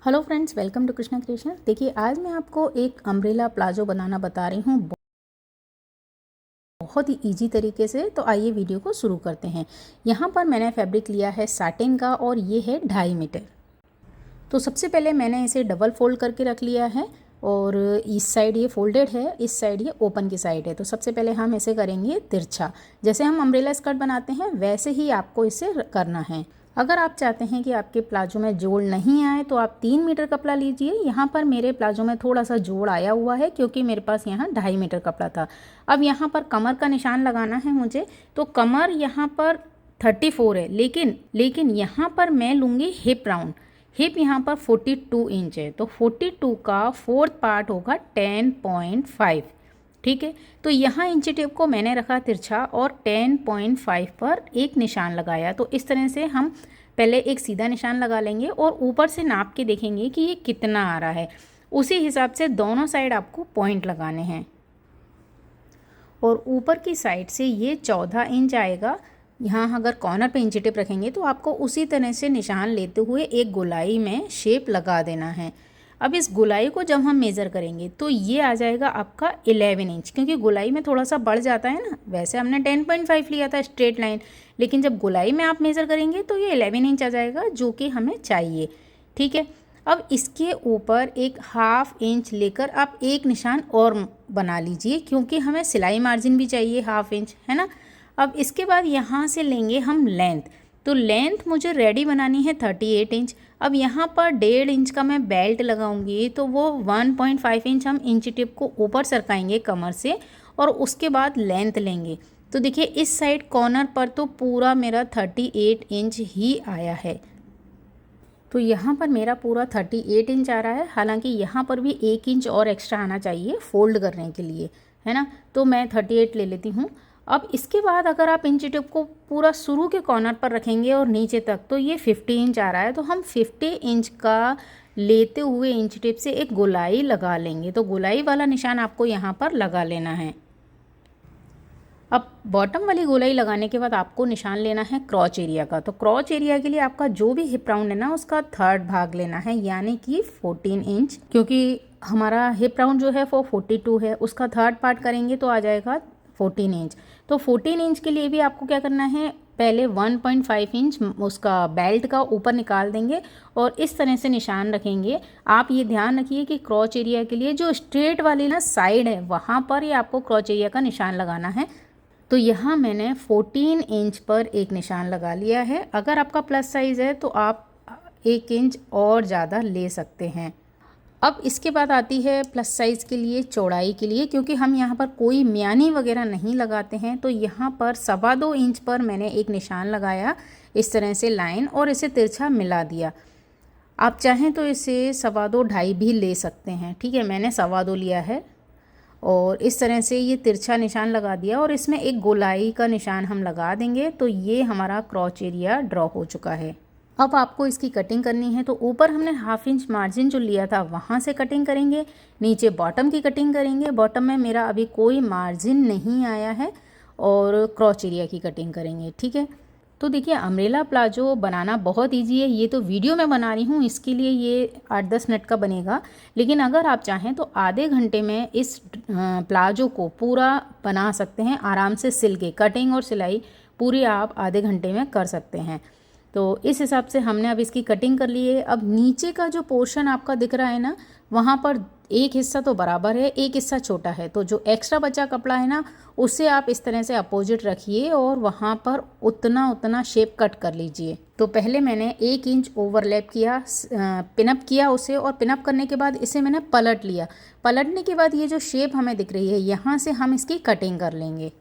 Hello friends, welcome to Krishna creation. देखिए, आज मैं आपको एक अम्ब्रेला प्लाजो बनाना बता रही हूँ बहुत ही इजी तरीके से। तो आइए वीडियो को शुरू करते हैं। यहाँ पर मैंने फैब्रिक लिया है साटिन का और ये है 2.5 मीटर। तो सबसे पहले मैंने इसे डबल फोल्ड करके रख लिया है और इस साइड ये फोल्डेड है, इस साइड ये ओपन की साइड है। तो सबसे पहले हम इसे करेंगे तिरछा। जैसे हम अम्ब्रेला स्कर्ट बनाते हैं वैसे ही आपको इसे करना है। अगर आप चाहते हैं कि आपके प्लाजो में जोड़ नहीं आए तो आप 3 मीटर कपड़ा लीजिए। यहाँ पर मेरे प्लाजो में थोड़ा सा जोड़ आया हुआ है क्योंकि मेरे पास यहाँ 2.5 मीटर कपड़ा था। अब यहाँ पर कमर का निशान लगाना है मुझे। तो कमर यहाँ पर 34 है, लेकिन यहाँ पर मैं लूँगी हिप राउंड। हिप यहाँ पर 42 इंच है, तो 42 का फोर्थ पार्ट होगा 10.5। ठीक है, तो यहाँ इंची टेप को मैंने रखा तिरछा और 10.5 पर एक निशान लगाया। तो इस तरह से हम पहले एक सीधा निशान लगा लेंगे और ऊपर से नाप के देखेंगे कि ये कितना आ रहा है। उसी हिसाब से दोनों साइड आपको पॉइंट लगाने हैं और ऊपर की साइड से ये 14 इंच आएगा। यहाँ अगर कॉर्नर पे इंची टेप रखेंगे तो आपको उसी तरह से निशान लेते हुए एक गोलाई में शेप लगा देना है। अब इस गोलाई को जब हम मेज़र करेंगे तो ये आ जाएगा आपका 11 इंच, क्योंकि गोलाई में थोड़ा सा बढ़ जाता है ना। वैसे हमने 10.5 लिया था स्ट्रेट लाइन, लेकिन जब गोलाई में आप मेज़र करेंगे तो ये 11 इंच आ जाएगा, जो कि हमें चाहिए। ठीक है, अब इसके ऊपर एक 1/2 इंच लेकर आप एक निशान और बना लीजिए, क्योंकि हमें सिलाई मार्जिन भी चाहिए 1/2 इंच, है ना। अब इसके बाद यहाँ से लेंगे हम लेंथ। तो लेंथ मुझे रेडी बनानी है 38 इंच। अब यहाँ पर 1.5 इंच का मैं बेल्ट लगाऊंगी, तो वो 1.5 इंच हम इंची टिप को ऊपर सरकाएंगे कमर से और उसके बाद लेंथ लेंगे। तो देखिए, इस साइड कॉर्नर पर तो पूरा मेरा 38 इंच ही आया है। तो यहाँ पर मेरा पूरा 38 इंच आ रहा है। हालांकि यहाँ पर भी 1 इंच और एक्स्ट्रा आना चाहिए फोल्ड करने के लिए, है ना। तो मैं 38 ले लेती हूँ। अब इसके बाद अगर आप इंची टेप को पूरा शुरू के कॉर्नर पर रखेंगे और नीचे तक, तो ये 50 इंच आ रहा है। तो हम 50 इंच का लेते हुए इंची टेप से एक गोलाई लगा लेंगे। तो गोलाई वाला निशान आपको यहाँ पर लगा लेना है। अब बॉटम वाली गोलाई लगाने के बाद आपको निशान लेना है क्रॉच एरिया का। तो क्रॉच एरिया के लिए आपका जो भी हिप राउंड है ना, उसका 3rd भाग लेना है, यानी कि 14 इंच। क्योंकि हमारा हिप राउंड जो है वो 42 है, उसका 3rd पार्ट करेंगे तो आ जाएगा 14 इंच। तो 14 इंच के लिए भी आपको क्या करना है, पहले 1.5 इंच उसका बेल्ट का ऊपर निकाल देंगे और इस तरह से निशान रखेंगे। आप ये ध्यान रखिए कि क्रॉच एरिया के लिए जो स्ट्रेट वाली ना साइड है, वहाँ पर ही आपको क्रॉच एरिया का निशान लगाना है। तो यहाँ मैंने 14 इंच पर एक निशान लगा लिया है। अगर आपका प्लस साइज़ है तो आप 1 इंच और ज़्यादा ले सकते हैं। अब इसके बाद आती है प्लस साइज़ के लिए चौड़ाई के लिए, क्योंकि हम यहाँ पर कोई म्यानी वगैरह नहीं लगाते हैं। तो यहाँ पर 2.25 इंच पर मैंने एक निशान लगाया, इस तरह से लाइन, और इसे तिरछा मिला दिया। आप चाहें तो इसे 2.25 2.5 भी ले सकते हैं। ठीक है, मैंने 2.25 लिया है और इस तरह से ये तिरछा निशान लगा दिया और इसमें एक गोलाई का निशान हम लगा देंगे। तो ये हमारा क्रॉच एरिया ड्रॉ हो चुका है। अब आपको इसकी कटिंग करनी है। तो ऊपर हमने 1/2 इंच मार्जिन जो लिया था वहाँ से कटिंग करेंगे, नीचे बॉटम की कटिंग करेंगे। बॉटम में मेरा अभी कोई मार्जिन नहीं आया है और क्रॉच एरिया की कटिंग करेंगे। ठीक है, तो देखिए, अम्ब्रेला प्लाजो बनाना बहुत इजी है। ये तो वीडियो में बना रही हूँ, इसके लिए ये 8-10 मिनट का बनेगा, लेकिन अगर आप चाहें तो आधे घंटे में इस प्लाजो को पूरा बना सकते हैं आराम से। सिल के कटिंग और सिलाई पूरी आप आधे घंटे में कर सकते हैं। तो इस हिसाब से हमने अब इसकी कटिंग कर ली है। अब नीचे का जो पोर्शन आपका दिख रहा है ना, वहाँ पर एक हिस्सा तो बराबर है, एक हिस्सा छोटा है। तो जो एक्स्ट्रा बचा कपड़ा है ना, उससे आप इस तरह से अपोजिट रखिए और वहाँ पर उतना शेप कट कर लीजिए। तो पहले मैंने 1 इंच ओवरलैप किया, पिनअप किया उसे, और पिनअप करने के बाद इसे मैंने पलट लिया। पलटने के बाद ये जो शेप हमें दिख रही है, यहाँ से हम इसकी कटिंग कर लेंगे।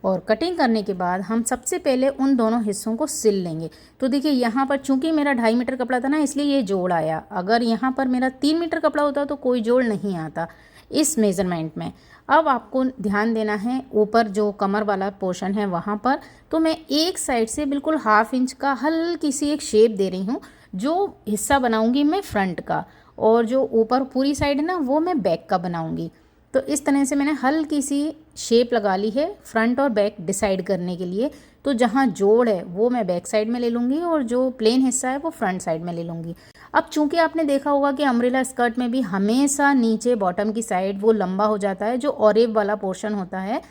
और कटिंग करने के बाद हम सबसे पहले उन दोनों हिस्सों को सिल लेंगे। तो देखिए, यहाँ पर चूंकि मेरा 2.5 मीटर कपड़ा था ना, इसलिए ये जोड़ आया। अगर यहाँ पर मेरा 3 मीटर कपड़ा होता तो कोई जोड़ नहीं आता इस मेज़रमेंट में। अब आपको ध्यान देना है ऊपर जो कमर वाला पोर्शन है वहाँ पर। तो मैं एक साइड से बिल्कुल 1/2 इंच का हल्की सी एक शेप दे रही हूँ। जो हिस्सा बनाऊँगी मैं फ्रंट का, और जो ऊपर पूरी साइड है ना, वो मैं बैक का बनाऊँगी। तो इस तरह से मैंने हल्की सी शेप लगा ली है फ्रंट और बैक डिसाइड करने के लिए तो जहाँ जोड़ है वो मैं बैक साइड में ले लूँगी और जो प्लेन हिस्सा है वो फ्रंट साइड में ले लूँगी। अब चूंकि आपने देखा होगा कि अम्ब्रेला स्कर्ट में भी हमेशा नीचे बॉटम की साइड वो लंबा हो जाता है, जो ऑरेव वाला पोर्शन होता है,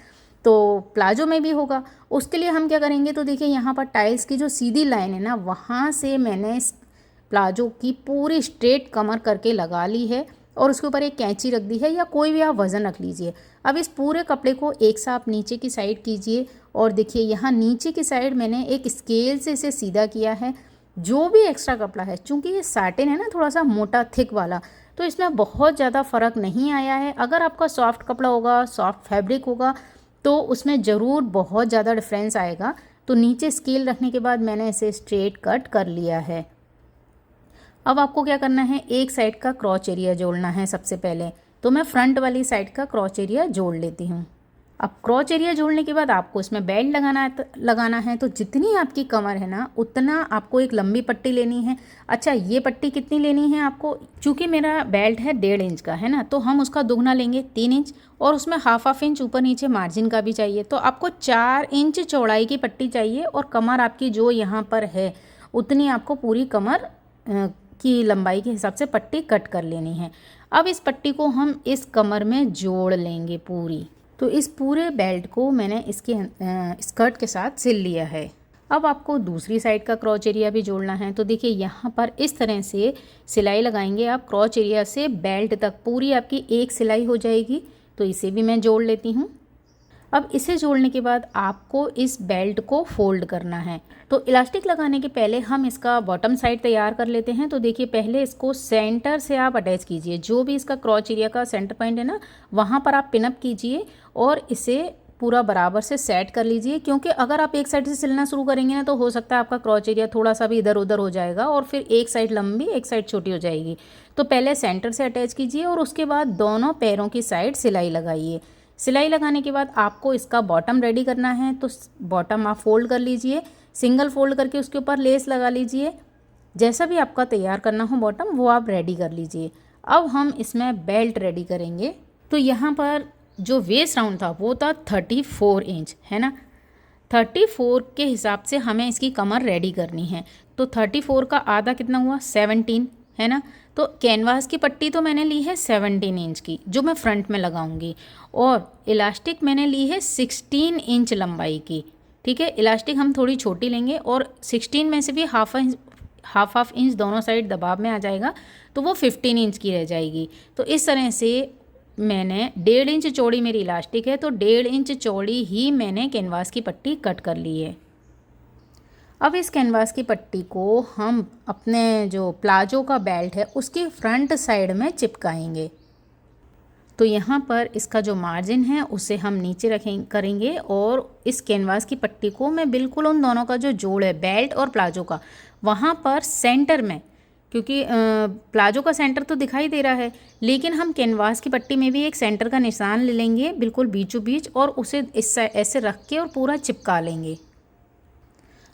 तो प्लाजो में भी होगा। उसके लिए हम क्या करेंगे, तो देखिए यहाँ पर टाइल्स की जो सीधी लाइन है ना, वहाँ से मैंने इस प्लाजो की पूरी स्ट्रेट कमर करके लगा ली है और उसके ऊपर एक कैंची रख दी है, या कोई भी आप वज़न रख लीजिए। अब इस पूरे कपड़े को एक साथ नीचे की साइड कीजिए और देखिए यहाँ नीचे की साइड मैंने एक स्केल से इसे सीधा किया है। जो भी एक्स्ट्रा कपड़ा है, चूँकि ये साटिन है ना थोड़ा सा मोटा थिक वाला, तो इसमें बहुत ज़्यादा फ़र्क नहीं आया है। अगर आपका सॉफ्ट कपड़ा होगा, सॉफ्ट फैब्रिक होगा, तो उसमें ज़रूर बहुत ज़्यादा डिफरेंस आएगा। तो नीचे स्केल रखने के बाद मैंने इसे स्ट्रेट कट कर लिया है। अब आपको क्या करना है, एक साइड का क्रॉच एरिया जोड़ना है सबसे पहले। तो मैं फ्रंट वाली साइड का क्रॉच एरिया जोड़ लेती हूँ। अब क्रॉच एरिया जोड़ने के बाद आपको इसमें बेल्ट लगाना है। तो जितनी आपकी कमर है ना, उतना आपको एक लंबी पट्टी लेनी है। अच्छा, ये पट्टी कितनी लेनी है आपको, चूँकि मेरा बेल्ट है 1.5 इंच का है ना, तो हम उसका दुगना लेंगे 3 इंच, और उसमें हाफ इंच ऊपर नीचे मार्जिन का भी चाहिए। तो आपको 4 इंच चौड़ाई की पट्टी चाहिए और कमर आपकी जो यहाँ पर है उतनी आपको पूरी कमर की लंबाई के हिसाब से पट्टी कट कर लेनी है। अब इस पट्टी को हम इस कमर में जोड़ लेंगे पूरी। तो इस पूरे बेल्ट को मैंने इसके स्कर्ट के साथ सिल लिया है। अब आपको दूसरी साइड का क्रॉच एरिया भी जोड़ना है। तो देखिए यहाँ पर इस तरह से सिलाई लगाएंगे आप, क्रॉच एरिया से बेल्ट तक पूरी आपकी एक सिलाई हो जाएगी। तो इसे भी मैं जोड़ लेती हूँ। अब इसे जोड़ने के बाद आपको इस बेल्ट को फोल्ड करना है। तो इलास्टिक लगाने के पहले हम इसका बॉटम साइड तैयार कर लेते हैं। तो देखिए पहले इसको सेंटर से आप अटैच कीजिए, जो भी इसका क्रॉच एरिया का सेंटर पॉइंट है ना, वहाँ पर आप पिनअप कीजिए और इसे पूरा बराबर से सेट कर लीजिए। क्योंकि अगर आप एक साइड से सिलना शुरू करेंगे ना, तो हो सकता है आपका क्रॉच एरिया थोड़ा सा भी इधर उधर हो जाएगा और फिर एक साइड लंबी एक साइड छोटी हो जाएगी। तो पहले सेंटर से अटैच कीजिए और उसके बाद दोनों पैरों की साइड सिलाई लगाइए। सिलाई लगाने के बाद आपको इसका बॉटम रेडी करना है। तो बॉटम आप फोल्ड कर लीजिए, सिंगल फोल्ड करके उसके ऊपर लेस लगा लीजिए। जैसा भी आपका तैयार करना हो बॉटम, वो आप रेडी कर लीजिए। अब हम इसमें बेल्ट रेडी करेंगे। तो यहाँ पर जो वेस्ट राउंड था वो था 34 इंच, है ना। 34 के हिसाब से हमें इसकी कमर रेडी करनी है। तो 34 का आधा कितना हुआ, 17, है ना। तो कैनवास की पट्टी तो मैंने ली है 17 इंच की, जो मैं फ्रंट में लगाऊंगी, और इलास्टिक मैंने ली है 16 इंच लंबाई की। ठीक है, इलास्टिक हम थोड़ी छोटी लेंगे और 16 में से भी हाफ इंच दोनों साइड दबाव में आ जाएगा, तो वो 15 इंच की रह जाएगी। तो इस तरह से मैंने 1.5 इंच चौड़ी मेरी इलास्टिक है, तो 1.5 इंच चौड़ी ही मैंने कैनवास की पट्टी कट कर ली है। अब इस कैनवास की पट्टी को हम अपने जो प्लाजो का बेल्ट है उसकी फ्रंट साइड में चिपकाएंगे। तो यहाँ पर इसका जो मार्जिन है उसे हम नीचे करेंगे और इस कैनवास की पट्टी को मैं बिल्कुल उन दोनों का जो जोड़ है बेल्ट और प्लाजो का, वहाँ पर सेंटर में, क्योंकि प्लाजो का सेंटर तो दिखाई दे रहा है, लेकिन हम कैनवास की पट्टी में भी एक सेंटर का निशान ले लेंगे बिल्कुल बीचों बीच, और उसे ऐसे रख के और पूरा चिपका लेंगे।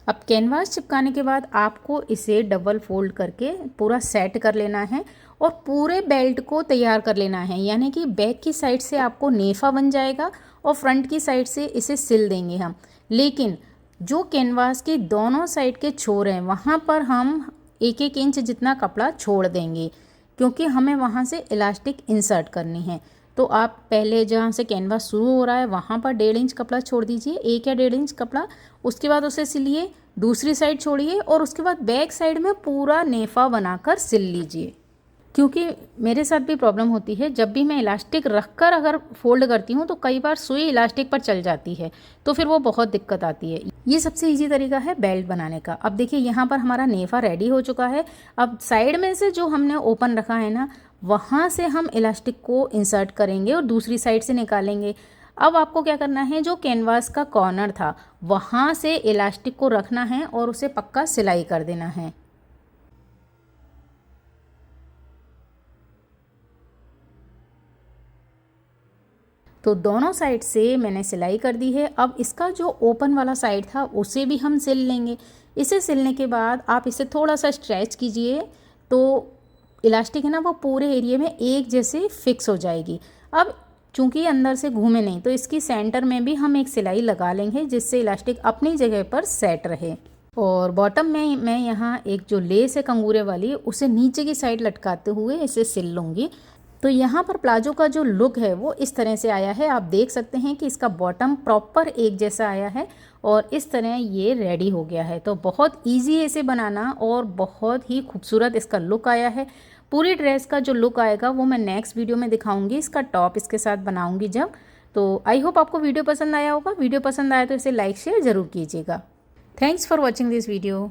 अब कैनवास चिपकाने के बाद आपको इसे डबल फोल्ड करके पूरा सेट कर लेना है और पूरे बेल्ट को तैयार कर लेना है। यानी कि बैक की साइड से आपको नेफा बन जाएगा और फ्रंट की साइड से इसे सिल देंगे हम। लेकिन जो कैनवास के दोनों साइड के छोर हैं वहाँ पर हम 1-1 इंच जितना कपड़ा छोड़ देंगे, क्योंकि हमें वहाँ से इलास्टिक इंसर्ट करनी है। तो आप पहले जहाँ से कैनवास शुरू हो रहा है वहाँ पर 1.5 इंच कपड़ा छोड़ दीजिए, 1 या 1.5 इंच कपड़ा। उसके बाद उसे सिलिए, दूसरी साइड छोड़िए और उसके बाद बैक साइड में पूरा नेफा बनाकर सिल लीजिए। क्योंकि मेरे साथ भी प्रॉब्लम होती है, जब भी मैं इलास्टिक रखकर अगर फोल्ड करती हूँ तो कई बार सुई इलास्टिक पर चल जाती है, तो फिर वो बहुत दिक्कत आती है। ये सबसे इजी तरीका है बेल्ट बनाने का। अब देखिए यहाँ पर हमारा नेफा रेडी हो चुका है। अब साइड में से जो हमने ओपन रखा है ना, वहाँ से हम इलास्टिक को इंसर्ट करेंगे और दूसरी साइड से निकालेंगे। अब आपको क्या करना है, जो कैनवास का कॉर्नर था वहाँ से इलास्टिक को रखना है और उसे पक्का सिलाई कर देना है। तो दोनों साइड से मैंने सिलाई कर दी है। अब इसका जो ओपन वाला साइड था उसे भी हम सिल लेंगे। इसे सिलने के बाद आप इसे थोड़ा सा स्ट्रेच कीजिए, तो इलास्टिक है ना वो पूरे एरिया में एक जैसे फिक्स हो जाएगी। अब चूँकि अंदर से घूमे नहीं, तो इसकी सेंटर में भी हम एक सिलाई लगा लेंगे जिससे इलास्टिक अपनी जगह पर सेट रहे। और बॉटम में मैं यहाँ एक जो लेस है कंगूरे वाली, उसे नीचे की साइड लटकाते हुए इसे सिल लूँगी। तो यहाँ पर प्लाजो का जो लुक है वो इस तरह से आया है। आप देख सकते हैं कि इसका बॉटम प्रॉपर एक जैसा आया है और इस तरह ये रेडी हो गया है। तो बहुत इजी है इसे बनाना और बहुत ही खूबसूरत इसका लुक आया है। पूरी ड्रेस का जो लुक आएगा वो मैं नेक्स्ट वीडियो में दिखाऊंगी, इसका टॉप इसके साथ बनाऊंगी जब। तो आई होप आपको वीडियो पसंद आया होगा। वीडियो पसंद आया तो इसे लाइक शेयर ज़रूर कीजिएगा। Thanks for watching this video.